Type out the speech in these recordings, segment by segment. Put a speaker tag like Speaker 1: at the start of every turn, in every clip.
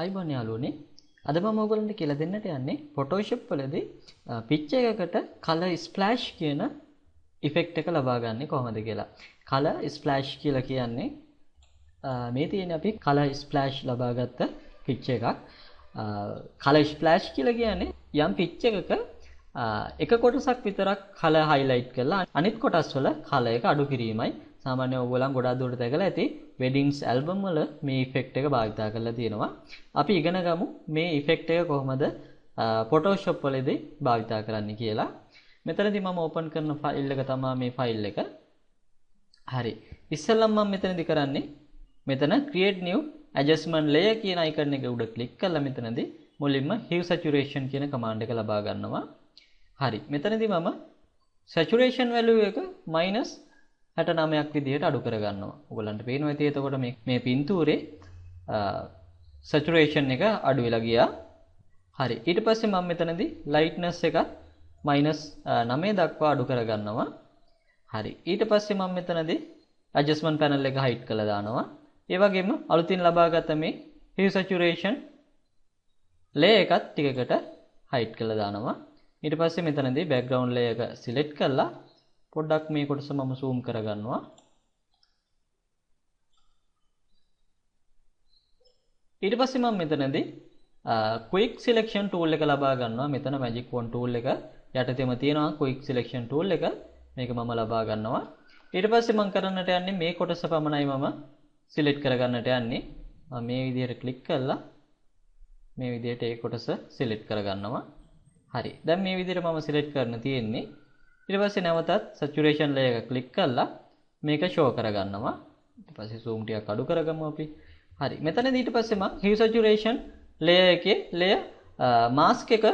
Speaker 1: අයිබෝන් යාළුවනේ අද මම ඔයගොල්ලන්ට කියලා දෙන්නට යන්නේ Photoshop වලදී picture එකකට color splash කියන effect එක ලබා ගන්න කොහොමද කියලා. color splash කියලා කියන්නේ මේ තියෙන අපි color splash ලබාගත්ත picture එකක්. color splash කියලා කියන්නේ යම් picture එකක එක කොටසක් විතරක් color highlight කරලා අනිත් කොටස් වල color එක අඩු කිරීමයි. සාමාන්‍යයෙන් ඔයගොල්ලන් ගොඩාක් දුරට දැකලා ඇති weddings album වල මේ effect එක භාවිතා කරලා තියෙනවා. අපි ඉගෙන ගමු මේ effect එක කොහොමද Photoshop වලදී භාවිතා කරන්නේ කියලා. මෙතනදී මම open කරන file එක තමයි මේ file එක. හරි. ඉස්සෙල්ලම මම මෙතනදී කරන්නේ මෙතන create new adjustment layer කියන icon එක උඩ click කරලා මෙතනදී මුලින්ම hue saturation කියන command එක ලබා ගන්නවා. හරි. මෙතනදී මම saturation value එක -69ක් විදිහට අඩු කර ගන්නවා. ඔයගලන්ට පේනවා ඇති එතකොට මේ පින්තූරේ saturation එක අඩු වෙලා ගියා. හරි. ඊට පස්සේ මම මෙතනදී lightness එක -9 දක්වා අඩු කර ගන්නවා. හරි. ඊට පස්සේ මම මෙතනදී adjustment panel එක hide කරලා දානවා. ඒ වගේම අලුතින් ලබාගත මේ hue saturation layer එකත් ටිකකට hide කරලා දානවා. ඊට පස්සේ මෙතනදී background layer එක select කරලා පොඩ්ඩක් මේ කොටස මම zoom කරගන්නවා. ඊට පස්සේ මම මෙතනදී quick selection tool එක ලබා ගන්නවා. මෙතන magic wand tool එක යටතේම තියෙනවා quick selection tool එක. මේක මම ලබා ගන්නවා. ඊට පස්සේ මම කරන්නට යන්නේ මේ කොටස පමණයි මම select කරගන්නට යන්නේ. මම මේ විදිහට click කරලා මේ විදිහට ඒ කොටස select කරගන්නවා. හරි. දැන් මේ විදිහට මම select කරන්න තියෙන්නේ. ඊට පස්සේ නැවතත් saturation layer එක click කරලා මේක show කරගන්නවා. ඊට පස්සේ zoom ටිකක් අඩු කරගමු අපි. හරි. මෙතනදී ඊට පස්සේ මම hue saturation layer එකේ layer mask එක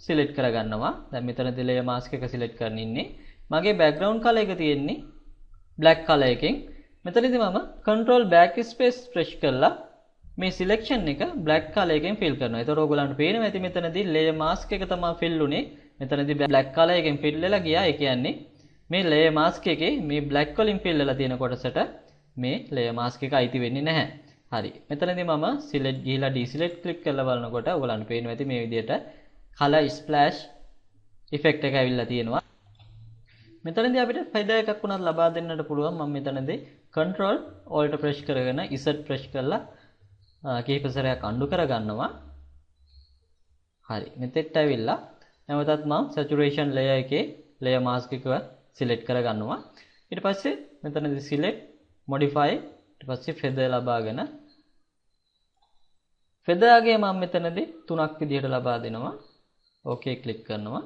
Speaker 1: select කරගන්නවා. දැන් මෙතනදී layer mask එක select කරගෙන ඉන්නේ. මගේ background color එක තියෙන්නේ black color එකෙන්. මෙතනදී මම control backspace press කරලා මේ selection එක black color එකෙන් fill කරනවා. ඒතකොට ඔයගොල්ලන්ට පේනවා ඇති මෙතනදී layer mask එක තමයි fill උනේ. මෙතනදී black color එකෙන් fill වෙලා ගියා. ඒ කියන්නේ මේ layer mask එකේ මේ black වලින් fill වෙලා තියෙන කොටසට මේ layer mask එක අයිති වෙන්නේ නැහැ. හරි. මෙතනදී මම select ගිහිලා deselect click කරලා බලනකොට ඔයගොල්ලන්ට පේනවා ඇති මේ විදිහට color splash effect එක ඇවිල්ලා තියෙනවා. මෙතනදී අපිට ෆයිදා එකක් වුණත් ලබා දෙන්නට පුළුවන්. මම මෙතනදී control alt press කරගෙන z press කරලා කීප සැරයක් අන්ඩු කරගන්නවා. හරි. මෙතෙට ඇවිල්ලා නැවතත් මම saturation layer එකේ layer mask එක select කරගන්නවා. ඊට පස්සේ මෙතනදී select modify ඊට පස්සේ feather ලබාගෙන feather ගේ මම මෙතනදී 3ක් විදිහට ලබා දෙනවා. okay click කරනවා.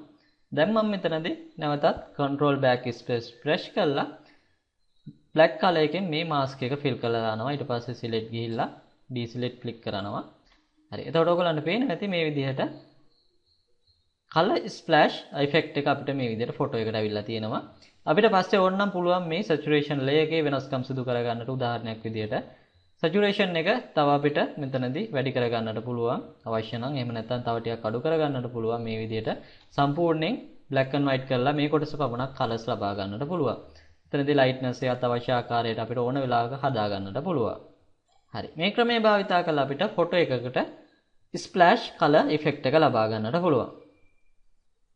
Speaker 1: දැන් මම මෙතනදී නැවතත් control backspace press කරලා black color එකෙන් මේ mask එක fill කරලා දානවා. ඊට පස්සේ select ගිහිල්ලා deselect click කරනවා. හරි. එතකොට ඔයගොල්ලන්ට පේනවා ඇති මේ විදිහට color splash effect එක අපිට මේ විදිහට ෆොටෝ එකට අවිල්ලා තියෙනවා. අපිට පස්සේ ඕනනම් පුළුවන් මේ saturation layer එකේ වෙනස්කම් සිදු කරගන්නට උදාහරණයක් විදිහට saturation එක තව අපිට මෙතනදී වැඩි කරගන්නට පුළුවන්. අවශ්‍ය නම් එහෙම නැත්නම් තව ටිකක් අඩු කරගන්නට පුළුවන්. මේ විදිහට සම්පූර්ණයෙන් black and white කරලා මේ කොටස පමණක් colors ලබා ගන්නට පුළුවන්. එතනදී lightness එකත් අවශ්‍ය ආකාරයට අපිට ඕන වෙලාවක හදා ගන්නට පුළුවන්. හරි. මේ ක්‍රමයේ භාවිතා කරලා අපිට ෆොටෝ එකකට splash color effect එක ලබා ගන්නට පුළුවන්.